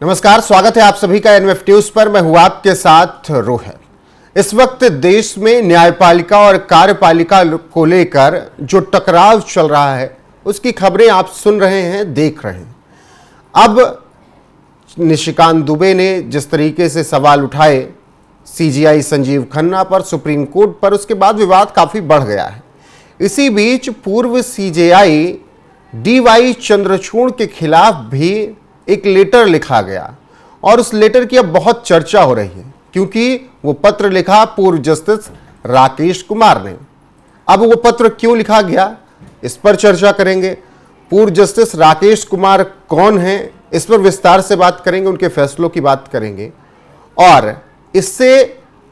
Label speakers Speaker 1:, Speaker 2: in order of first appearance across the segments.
Speaker 1: नमस्कार, स्वागत है आप सभी का एनएफ न्यूज पर। मैं हूं आपके साथ रोहित। इस वक्त देश में न्यायपालिका और कार्यपालिका को लेकर जो टकराव चल रहा है उसकी खबरें आप सुन रहे हैं, देख रहे हैं। अब निशिकांत दुबे ने जिस तरीके से सवाल उठाए सीजीआई संजीव खन्ना पर, सुप्रीम कोर्ट पर, उसके बाद विवाद काफी बढ़ गया है। इसी बीच पूर्व सीजेआई डीवाई चंद्रचूड़ के खिलाफ भी एक लेटर लिखा गया और उस लेटर की अब बहुत चर्चा हो रही है क्योंकि वो पत्र लिखा पूर्व जस्टिस राकेश कुमार ने। अब वो पत्र क्यों लिखा गया, इस पर चर्चा करेंगे। पूर्व जस्टिस राकेश कुमार कौन हैं, इस पर विस्तार से बात करेंगे, उनके फैसलों की बात करेंगे और इससे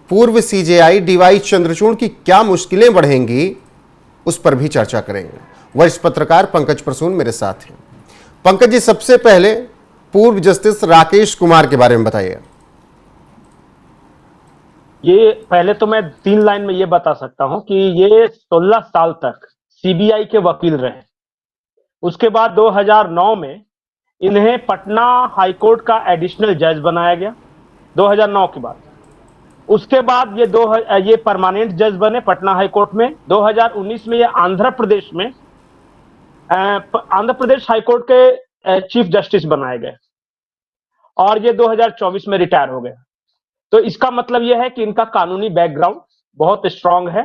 Speaker 1: पूर्व सीजेआई डीवाई चंद्रचूड़ की क्या मुश्किलें बढ़ेंगी उस पर भी चर्चा करेंगे। वरिष्ठ पत्रकार पंकज प्रसून मेरे साथ हैं। पंकज जी, सबसे पहले पूर्व जस्टिस राकेश कुमार के बारे में बताइए।
Speaker 2: ये पहले तो मैं 3 लाइन में ये बता सकता हूं कि ये 16 साल तक सीबीआई के वकील रहे। उसके बाद 2009 में इन्हें पटना हाईकोर्ट का एडिशनल जज बनाया गया 2009 के बाद। उसके बाद ये परमानेंट जज बने पटना हाईकोर्ट में। 2019 में ये आंध्र प्रदेश हाईकोर्ट के चीफ जस्टिस बनाए गए और ये 2024 में रिटायर हो गए। तो इसका मतलब यह है कि इनका कानूनी बैकग्राउंड बहुत स्ट्रांग है।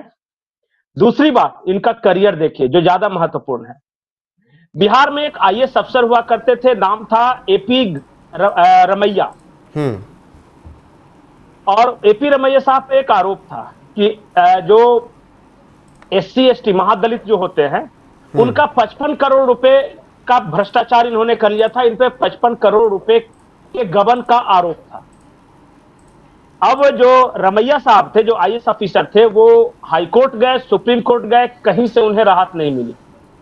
Speaker 2: दूसरी बात, इनका करियर देखिए जो ज्यादा महत्वपूर्ण है। बिहार में एक आईएएस अफसर हुआ करते थे, नाम था एपी रमैया। और एपी रमैया साहब पे एक आरोप था कि जो एससी एसटी महादलित जो होते हैं उनका 55 करोड़ रुपए का भ्रष्टाचार इन्होंने कर लिया था। इन पे 55 करोड़ रुपए के गबन का आरोप था। अब जो रमैया साहब थे, जो आईएएस ऑफिसर थे, वो हाईकोर्ट गए, सुप्रीम कोर्ट गए, कहीं से उन्हें राहत नहीं मिली,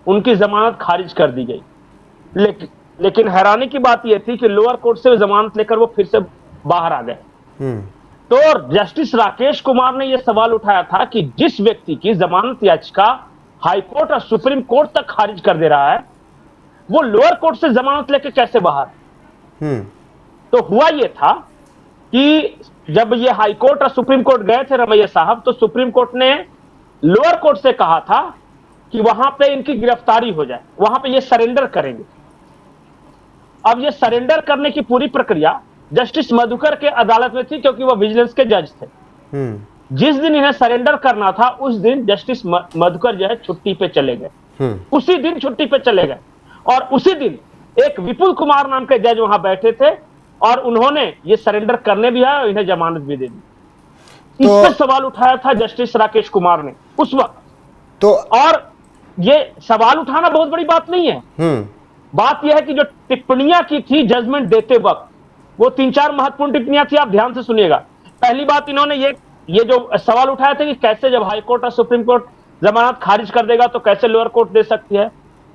Speaker 2: उनकी जमानत खारिज कर दी गई। लेकिन हैरानी की बात यह थी कि लोअर कोर्ट से जमानत लेकर वो फिर से बाहर आ गए। तो जस्टिस राकेश कुमार ने यह सवाल उठाया था कि जिस व्यक्ति की जमानत याचिका हाईकोर्ट और सुप्रीम कोर्ट तक खारिज कर दे रहा है, वो लोअर कोर्ट से जमानत लेके कैसे बाहर। तो हुआ यह था कि जब ये हाईकोर्ट और सुप्रीम कोर्ट गए थे रमैया साहब, तो सुप्रीम कोर्ट ने लोअर कोर्ट से कहा था कि वहां पे इनकी गिरफ्तारी हो जाए, वहां पे ये सरेंडर करेंगे। अब ये सरेंडर करने की पूरी प्रक्रिया जस्टिस मधुकर के अदालत में थी क्योंकि वो विजिलेंस के जज थे। जिस दिन इन्हें सरेंडर करना था उस दिन जस्टिस मधुकर जो है छुट्टी पे चले गए। उसी दिन छुट्टी पे चले गए और उसी दिन एक विपुल कुमार नाम के जज वहां बैठे थे और उन्होंने ये सरेंडर करने भी आया और इन्हें जमानत भी दे दी। इस पर सवाल उठाया था जस्टिस राकेश कुमार ने उस वक्त। तो और ये सवाल उठाना बहुत बड़ी बात नहीं है। बात यह है कि जो टिप्पणियां की थी जजमेंट देते वक्त, वो 3-4 महत्वपूर्ण टिप्पणियां थी। आप ध्यान से सुनिएगा। पहली बात, इन्होंने ये जो सवाल उठाया था कि कैसे जब हाई कोर्ट और सुप्रीम कोर्ट जमानत खारिज कर देगा तो कैसे लोअर कोर्ट दे सकती है।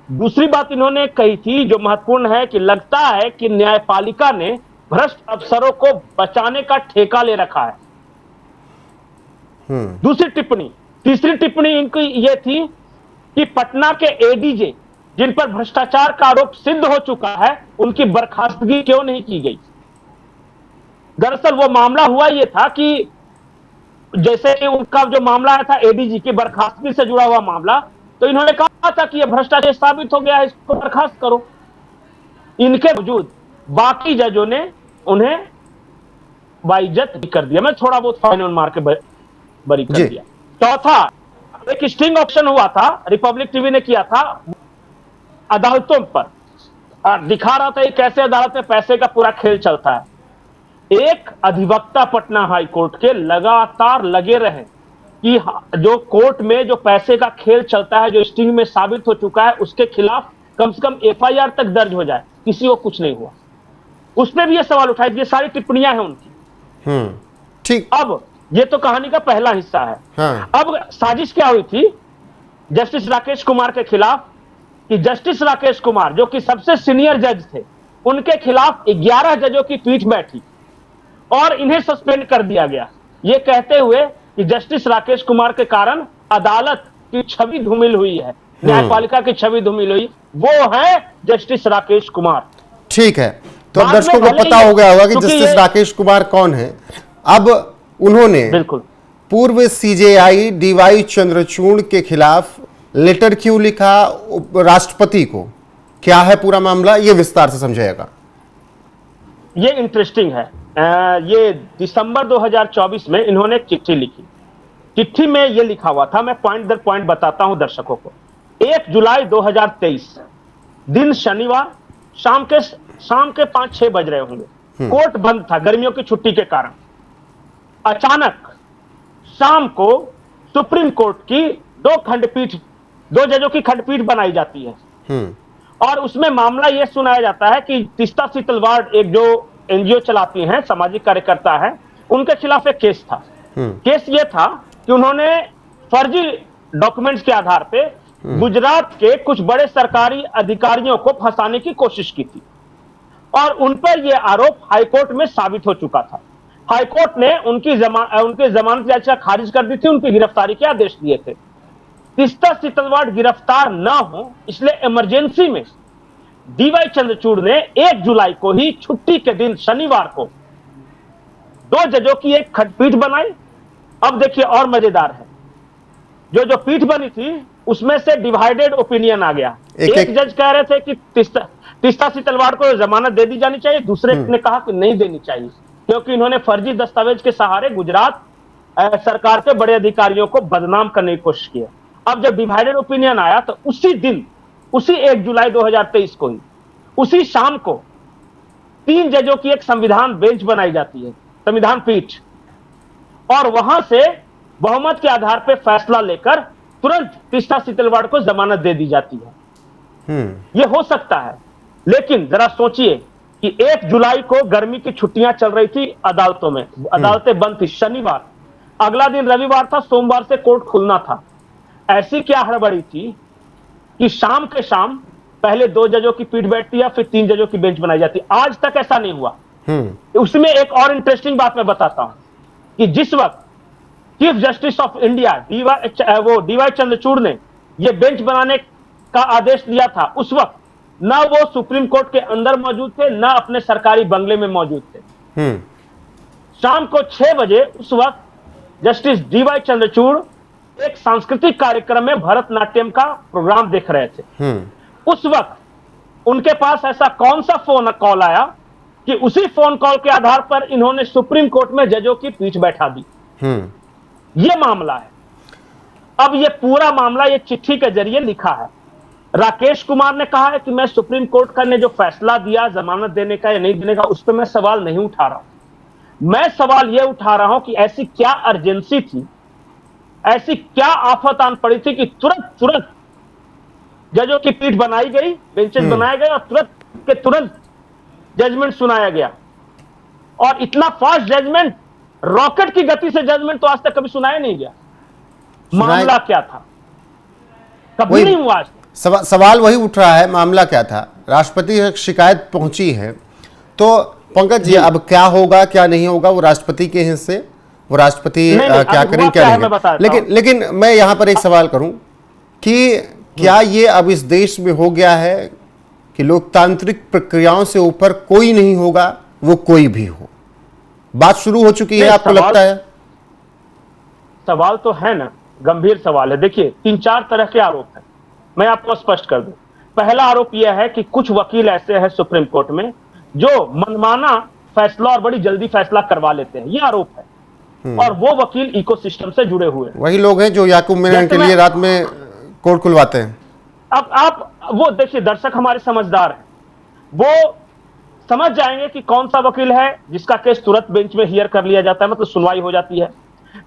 Speaker 2: दूसरी बात इन्होंने कही थी जो महत्वपूर्ण है कि लगता है कि न्यायपालिका ने भ्रष्ट अफसरों को बचाने का ठेका ले रखा है। दूसरी टिप्पणी। तीसरी टिप्पणी इनकी यह थी कि पटना के एडीजे जिन पर भ्रष्टाचार का आरोप सिद्ध हो चुका है, उनकी बर्खास्तगी क्यों नहीं की गई। दरअसल वो मामला हुआ यह था कि जैसे कि उनका जो मामला आया था एडीजी की बर्खास्तगी से जुड़ा हुआ मामला, तो इन्होंने कहा था कि यह भ्रष्टाचार साबित हो गया है, इसको बर्खास्त करो। इनके बावजूद बाकी जजों ने उन्हें बाइज्जत कर दिया। मैं थोड़ा बहुत फाइन मार के बरी कर दिया। चौथा, एक स्टिंग ऑप्शन हुआ था, रिपब्लिक टीवी ने किया था अदालतों पर, दिखा रहा था कैसे अदालत में पैसे का पूरा खेल चलता है। एक अधिवक्ता पटना हाई कोर्ट के लगातार लगे रहे कि जो कोर्ट में जो पैसे का खेल चलता है, जो स्टिंग में साबित हो चुका है, उसके खिलाफ कम से कम एफआईआर तक दर्ज हो जाए। किसी को कुछ नहीं हुआ। उसमें भी ये सवाल उठाए। ये सारी टिप्पणियां हैं उनकी।
Speaker 1: ठीक।
Speaker 2: अब ये तो कहानी का पहला हिस्सा है। अब साजिश क्या हुई थी जस्टिस राकेश कुमार के खिलाफ कि जस्टिस राकेश कुमार जो कि सबसे सीनियर जज थे, उनके खिलाफ 11 जजों की पीठ बैठी और इन्हें सस्पेंड कर दिया गया, ये कहते हुए कि जस्टिस राकेश कुमार के कारण अदालत की छवि धूमिल हुई है, न्यायपालिका की छवि धूमिल हुई। वो है जस्टिस राकेश कुमार।
Speaker 1: ठीक है। तो अब
Speaker 2: बाद
Speaker 1: दर्शकों
Speaker 2: में
Speaker 1: को
Speaker 2: भले
Speaker 1: पता
Speaker 2: ही-
Speaker 1: हो गया होगा कि
Speaker 2: क्योंकि
Speaker 1: जस्टिस
Speaker 2: ये-
Speaker 1: राकेश कुमार कौन है। अब उन्होंने
Speaker 2: बिल्कुल
Speaker 1: पूर्व सीजेआई डीवाई चंद्रचूड़ के खिलाफ लेटर क्यों लिखा राष्ट्रपति को, क्या है पूरा मामला, ये विस्तार से समझाएगा।
Speaker 2: ये इंटरेस्टिंग है। ये दिसंबर 2024 में इन्होंने एक चिट्ठी लिखी। चिट्ठी में ये लिखा हुआ था, मैं पॉइंट दर पॉइंट बताता हूं दर्शकों को। 1 जुलाई 2023 दिन शनिवार शाम के 5-6 बज रहे होंगे। कोर्ट बंद था गर्मियों की छुट्टी के कारण। अचानक शाम को सुप्रीम कोर्ट की दो जजों की खंडपीठ बनाई जाती है और उसमें मामला यह सुनाया जाता है कि तीस्ता सीतलवाड़ एक जो एनजीओ चलाती हैं, सामाजिक कार्यकर्ता है, उनके खिलाफ एक केस था। केस यह था कि उन्होंने फर्जी डॉक्यूमेंट्स के आधार पे गुजरात के कुछ बड़े सरकारी अधिकारियों को फंसाने की कोशिश की थी और उन पर यह आरोप हाईकोर्ट में साबित हो चुका था। हाईकोर्ट ने उनकी जमानत याचिका खारिज कर दी थी, उनकी गिरफ्तारी के आदेश दिए थे। तीस्ता सीतलवाड़ गिरफ्तार न हो इसलिए इमरजेंसी में डीवाई चंद्रचूड़ ने 1 जुलाई को ही छुट्टी के दिन शनिवार को 2 जजों की एक खंडपीठ बनाई। अब देखिए और मजेदार है, जो पीठ बनी थी उसमें से डिवाइडेड ओपिनियन आ गया। एक जज कह रहे थे कि तीस्ता सीतलवाड़ को जमानत दे दी जानी चाहिए, दूसरे ने कहा कि नहीं देनी चाहिए क्योंकि इन्होंने फर्जी दस्तावेज के सहारे गुजरात सरकार के बड़े अधिकारियों को बदनाम करने की कोशिश की। अब जब डिवाइडेड ओपिनियन आया तो उसी दिन, उसी 1 जुलाई 2023 को ही, उसी शाम को 3 जजों की एक संविधान बेंच बनाई जाती है, संविधान पीठ, और वहां से बहुमत के आधार पर फैसला लेकर तुरंत तीस्ता सीतलवाड़ को जमानत दे दी जाती है। यह हो सकता है, लेकिन जरा सोचिए कि 1 जुलाई को गर्मी की छुट्टियां चल रही थी अदालतों में, अदालतें बंद थी। शनिवार, अगला दिन रविवार था, सोमवार से कोर्ट खुलना था। ऐसी क्या हड़बड़ी थी कि शाम के शाम पहले 2 जजों की पीठ बैठती है, फिर 3 जजों की बेंच बनाई जाती। आज तक ऐसा नहीं हुआ। उसमें एक और इंटरेस्टिंग बात मैं बताता हूं कि जिस वक्त chief justice of India DY Chandrachud ने यह बेंच बनाने का आदेश दिया था, उस वक्त ना वो सुप्रीम कोर्ट के अंदर मौजूद थे, ना अपने सरकारी बंगले में मौजूद थे। शाम को 6 बजे उस वक्त जस्टिस डीवाई चंद्रचूड़ एक सांस्कृतिक कार्यक्रम में भरतनाट्यम का प्रोग्राम देख रहे थे। उस वक्त उनके पास ऐसा कौन सा फोन कॉल आया कि उसी फोन कॉल के आधार पर इन्होंने सुप्रीम कोर्ट में जजों की पीठ बैठा दी। यह मामला है। अब यह पूरा मामला ये चिट्ठी के जरिए लिखा है। राकेश कुमार ने कहा है कि मैं सुप्रीम कोर्ट का ने जो फैसला दिया जमानत देने का या नहीं देने का, उस पर मैं सवाल नहीं उठा रहा हूं। मैं सवाल यह उठा रहा हूं कि ऐसी क्या अर्जेंसी थी, ऐसी क्या आफत आन पड़ी थी कि तुरंत जजों की पीठ बनाई गई, बेंचेस बनाए गए और तुरंत जजमेंट सुनाया गया। और इतना फास्ट जजमेंट, रॉकेट की गति से जजमेंट तो आज तक कभी सुनाया नहीं गया। मामला क्या था, कभी नहीं हुआ।
Speaker 1: सवाल वही उठ रहा है, मामला क्या था। राष्ट्रपति तक शिकायत पहुंची है, तो पंकज जी अब क्या होगा क्या नहीं होगा वो राष्ट्रपति के हिस्से, वो राष्ट्रपति क्या करें क्या नहीं। लेकिन मैं यहां पर एक सवाल करूं कि क्या ये अब इस देश में हो गया है कि लोकतांत्रिक प्रक्रियाओं से ऊपर कोई नहीं होगा, वो कोई भी हो, बात शुरू हो चुकी है, आपको लगता है?
Speaker 2: सवाल तो है ना, गंभीर सवाल है। देखिए 3-4 तरह के आरोप हैं, मैं आपको स्पष्ट कर दूं। पहला आरोप यह है कि कुछ वकील ऐसे हैं सुप्रीम कोर्ट में जो मनमाना फैसला और बड़ी जल्दी फैसला करवा लेते हैं, यह आरोप है। और वो वकील इकोसिस्टम से जुड़े हुए हैं।
Speaker 1: वही लोग हैं जो याकूब मेनन के लिए रात में कोर्ट खुलवाते हैं।
Speaker 2: अब आप वो देखिए, दर्शक हमारे समझदार हैं, वो समझ जाएंगे कि कौन सा वकील है जिसका केस तुरंत बेंच में हियर कर लिया जाता है, मतलब सुनवाई हो जाती है।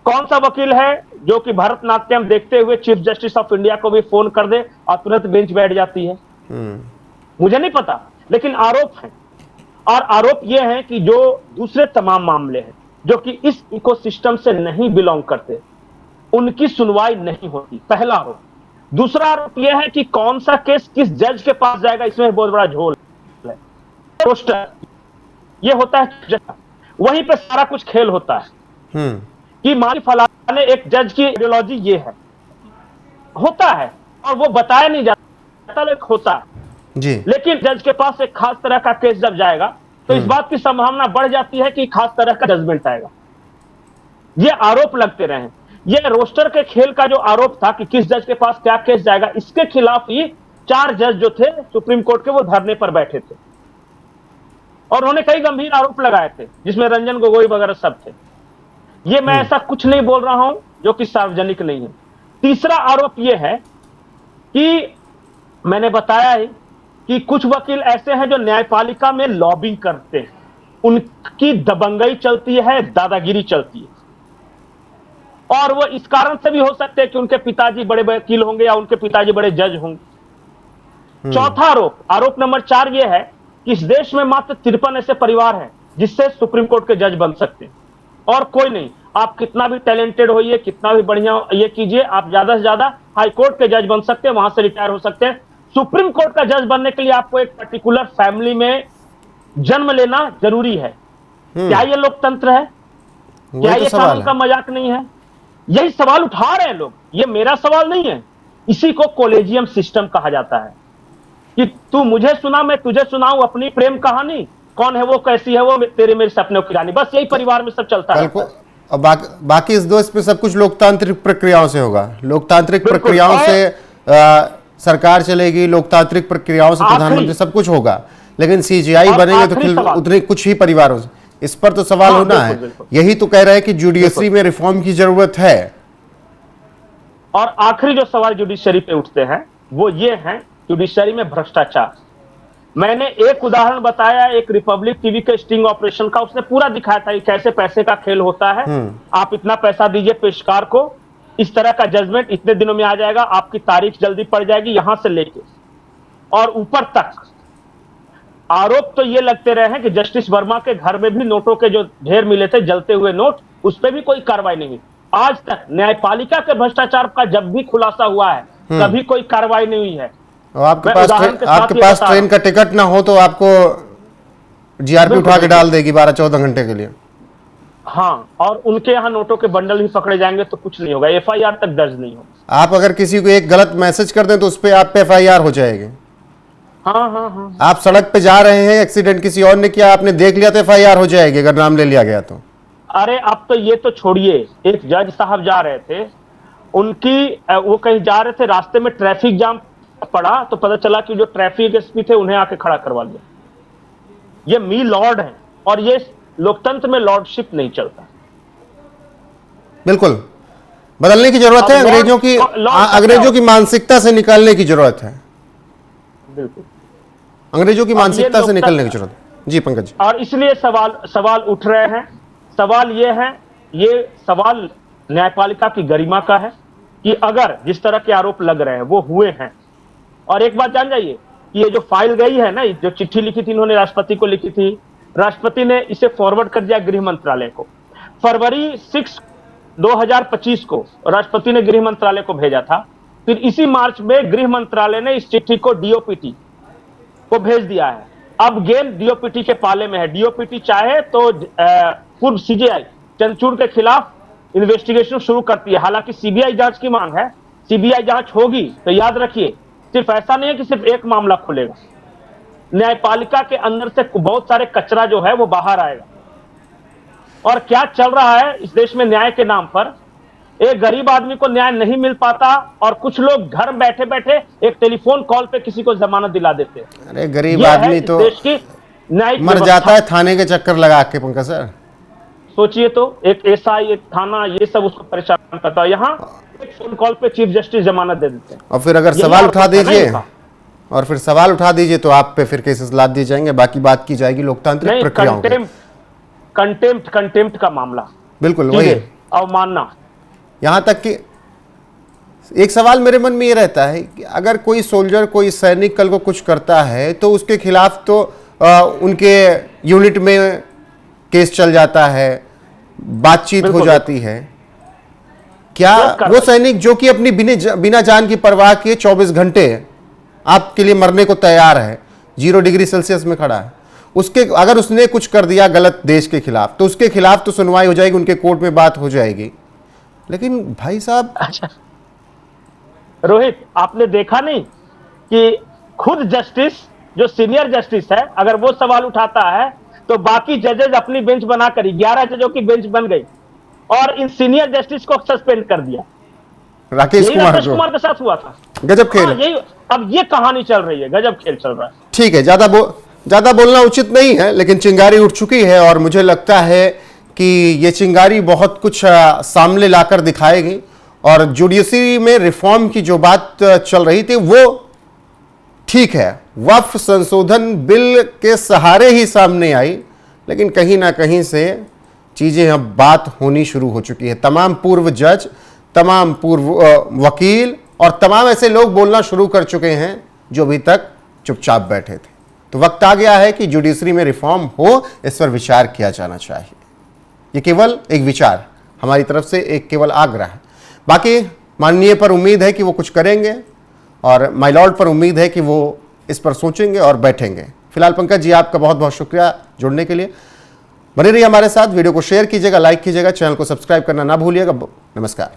Speaker 2: कौन सा वकील है जो कि भरतनाट्यम देखते हुए चीफ जस्टिस ऑफ इंडिया को भी फोन कर दे और तुरंत बेंच बैठ जाती है। मुझे नहीं पता, लेकिन आरोप है। और आरोप यह है कि जो दूसरे तमाम मामले हैं जो कि इस इकोसिस्टम से नहीं बिलोंग करते, उनकी सुनवाई नहीं होती, पहला आरोप। दूसरा आरोप यह है कि कौन सा केस किस जज के पास जाएगा, इसमें बहुत बड़ा झोल है। पोस्टर यह होता है, वहीं पे सारा कुछ खेल होता है कि माली फलाने एक जज की आइडियोलॉजी ये है, होता है और वो बताया नहीं जाता, लेकिन होता है जी। लेकिन जज के पास एक खास तरह का केस जब जाएगा तो इस बात की संभावना बढ़ जाती है कि खास तरह का जजमेंट आएगा। ये आरोप लगते रहे। ये रोस्टर के खेल का जो आरोप था कि किस जज के पास क्या केस जाएगा, इसके खिलाफ ही 4 जज जो थे सुप्रीम कोर्ट के, वो धरने पर बैठे थे और उन्होंने कई गंभीर आरोप लगाए थे, जिसमें रंजन गोगोई वगैरह सब थे। ये मैं ऐसा कुछ नहीं बोल रहा हूं जो कि सार्वजनिक नहीं है। तीसरा आरोप यह है कि मैंने बताया है कि कुछ वकील ऐसे हैं जो न्यायपालिका में लॉबिंग करते हैं, उनकी दबंगई चलती है, दादागिरी चलती है, और वो इस कारण से भी हो सकते हैं कि उनके पिताजी बड़े वकील होंगे या उनके पिताजी बड़े जज होंगे। चौथा आरोप नंबर 4 ये है कि इस देश में मात्र 53 ऐसे परिवार हैं जिससे सुप्रीम कोर्ट के जज बन सकते हैं, और कोई नहीं। आप कितना भी टैलेंटेड होइए, कितना भी बढ़िया ये कीजिए, आप ज्यादा से ज्यादा हाई कोर्ट के जज बन सकते हैं, वहां से रिटायर हो सकते हैं। सुप्रीम कोर्ट का जज बनने के लिए आपको एक पर्टिकुलर फैमिली में जन्म लेना जरूरी है। क्या ये लोकतंत्र है? क्या ये कानून का मजाक नहीं है? यही सवाल उठा रहे हैं लोग, ये मेरा सवाल नहीं है। इसी को कॉलेजियम सिस्टम कहा जाता है कि तू मुझे सुना, मैं तुझे सुनाऊं अपनी प्रेम कहानी, कौन है वो, कैसी है वो, तेरे मेरे सपनों की रानी। बस यही परिवार में सब चलता है।
Speaker 1: और बाकी इस देश में सब कुछ लोकतांत्रिक प्रक्रियाओं से होगा। लोकतांत्रिक प्रक्रियाओं से सरकार चलेगी, लोकतांत्रिक प्रक्रियाओं से प्रधानमंत्री, सब कुछ होगा। लेकिन सीजीआई बनेंगे तो फिर उतने कुछ ही परिवारों से, इस पर तो सवाल होना है। यही तो कह रहे हैं कि जुडिशरी में रिफॉर्म की जरूरत है।
Speaker 2: और आखिरी जो सवाल जुडिशरी पे उठते हैं वो ये हैं, जुडिशरी में भ्रष्टाचार। मैंने एक उदाहरण बताया, एक रिपब्लिक टीवी के स्टिंग ऑपरेशन का, उसने पूरा दिखाया था कि कैसे पैसे का खेल होता है। आप इतना पैसा दीजिए पेशकार को, इस तरह का जजमेंट इतने दिनों में आ जाएगा, आपकी तारीख जल्दी पड़ जाएगी, यहां से लेके और ऊपर तक। आरोप तो ये लगते रहे हैं कि जस्टिस वर्मा के घर में भी नोटों के जो ढेर मिले थे, जलते हुए नोट, उस पर भी कोई कार्रवाई नहीं हुई। आज तक न्यायपालिका के भ्रष्टाचार का जब भी खुलासा हुआ है, कभी कोई कार्रवाई नहीं हुई है।
Speaker 1: और आपके पास ट्रेन का टिकट ना हो तो आपको जीआरपी उठा के डाल देगी 12-14 घंटे के लिए।
Speaker 2: हाँ, और उनके यहाँ नोटों के बंडल ही पकड़े जाएंगे तो कुछ नहीं होगा, एफआईआर तक दर्ज नहीं होगा।
Speaker 1: आप अगर किसी को एक गलत मैसेज कर दें तो उस पर आप पे एफआईआर हो जाएगी।
Speaker 2: हाँ।
Speaker 1: आप सड़क पे जा रहे हैं, एक्सीडेंट किसी और ने किया, आपने देख लिया तो एफआईआर हो जाएगी अगर नाम ले लिया गया तो।
Speaker 2: अरे अब तो ये तो छोड़िए, एक जज साहब जा रहे थे, वो कहीं जा रहे थे, रास्ते में ट्रैफिक जाम पड़ा तो पता चला कि जो ट्रैफिक एसपी थे उन्हें आके खड़ा करवा लिया। ये मी लॉर्ड है, और ये लोकतंत्र में लॉर्डशिप नहीं चलता।
Speaker 1: बिल्कुल बदलने की जरूरत है। अंग्रेजों की मानसिकता से निकालने की जरूरत है।
Speaker 2: बिल्कुल
Speaker 1: अंग्रेजों की मानसिकता से निकलने की जरूरत है। जी पंकज जी।
Speaker 2: और इसलिए सवाल उठ रहे हैं। सवाल ये है, ये सवाल न्यायपालिका की गरिमा का है कि अगर जिस तरह के आरोप लग रहे हैं वो हुए हैं। और एक बात जान जाइए, ये जो फाइल गई है ना, जो चिट्ठी लिखी थी इन्होंने, राष्ट्रपति को लिखी थी, राष्ट्रपति ने इसे फॉरवर्ड कर दिया गृह मंत्रालय को। फरवरी 6, 2025 को राष्ट्रपति ने गृह मंत्रालय को भेजा था। फिर इसी मार्च में गृह मंत्रालय ने इस चिट्ठी को डीओपीटी को भेज दिया है। अब गेम डीओपीटी के पाले में है। डीओपीटी चाहे तो पूर्व सीजीआई चंद्रचूड़ के खिलाफ इन्वेस्टिगेशन शुरू करती है। हालांकि सीबीआई जांच की मांग है, सीबीआई जांच होगी तो याद रखिए, सिर्फ ऐसा नहीं है कि सिर्फ एक मामला खुलेगा, न्यायपालिका के अंदर से बहुत सारे कचरा जो है वो बाहर आएगा। और क्या चल रहा है इस देश में न्याय के नाम पर, एक गरीब आदमी को न्याय नहीं मिल पाता और कुछ लोग घर बैठे बैठे एक टेलीफोन कॉल पे किसी को जमानत दिला देते हैं।
Speaker 1: अरे गरीब आदमी तो
Speaker 2: देश की न्यायिक
Speaker 1: मर जाता है थाने के चक्कर लगा के। पंकज सर
Speaker 2: सोचिए तो, एक एसआई, एक थाना, ये सब उसको परेशान करता है। यहाँ एक फोन कॉल पे चीफ जस्टिस जमानत दे देते हैं।
Speaker 1: और फिर अगर सवाल उठा दीजिए तो आप पे फिर केसेस लाद दिए जाएंगे। बाकी बात की जाएगी लोकतांत्रिक प्रक्रियाओं की।
Speaker 2: कंटेम्प्ट का मामला,
Speaker 1: बिल्कुल वही
Speaker 2: अवमानना।
Speaker 1: यहां तक कि एक सवाल मेरे मन में ये रहता है कि अगर कोई सोल्जर, कोई सैनिक कल को कुछ करता है तो उसके खिलाफ तो उनके यूनिट में केस चल जाता है, बातचीत हो जाती है। क्या वो सैनिक जो कि अपनी बिना जान की परवाह किए 24 घंटे आपके लिए मरने को तैयार है, 0 डिग्री सेल्सियस में खड़ा है, उसके अगर उसने कुछ कर दिया गलत देश के खिलाफ तो उसके खिलाफ तो सुनवाई हो जाएगी, उनके कोर्ट में बात हो जाएगी। लेकिन भाई साहब,
Speaker 2: अच्छा रोहित, आपने देखा नहीं कि खुद जस्टिस, जो सीनियर जस्टिस है, अगर वो सवाल उठाता है तो बाकी जजेज अपनी बेंच बनाकर 11 जजों की बेंच बन गई और इन सीनियर जस्टिस को सस्पेंड कर दिया।
Speaker 1: राकेश
Speaker 2: यही
Speaker 1: कुमार
Speaker 2: राकेश कुमार के साथ हुआ था।
Speaker 1: गजब खेल
Speaker 2: हाँ,
Speaker 1: है।
Speaker 2: यही अब ये कहानी चल रही है, गजब खेल चल रहा है।
Speaker 1: ठीक है, ज्यादा बोलना उचित नहीं है, लेकिन चिंगारी उठ चुकी है और मुझे लगता है कि ये चिंगारी बहुत कुछ सामने लाकर दिखाएगी। और जुडिशरी में रिफॉर्म की जो बात चल रही थी वो ठीक है, वक्फ संशोधन बिल के सहारे ही सामने आई, लेकिन कहीं ना कहीं से चीजें अब बात होनी शुरू हो चुकी है। तमाम पूर्व जज, तमाम पूर्व वकील और तमाम ऐसे लोग बोलना शुरू कर चुके हैं जो अभी तक चुपचाप बैठे थे। तो वक्त आ गया है कि जुडिशरी में रिफॉर्म हो, इस पर विचार किया जाना चाहिए। ये केवल एक विचार, हमारी तरफ से एक केवल आग्रह है। बाकी माननीय पर उम्मीद है कि वो कुछ करेंगे और माय लॉर्ड पर उम्मीद है कि वो इस पर सोचेंगे और बैठेंगे। फिलहाल पंकज जी, आपका बहुत बहुत शुक्रिया जुड़ने के लिए। बने रहिए हमारे साथ, वीडियो को शेयर कीजिएगा, लाइक कीजिएगा, चैनल को सब्सक्राइब करना ना भूलिएगा। नमस्कार।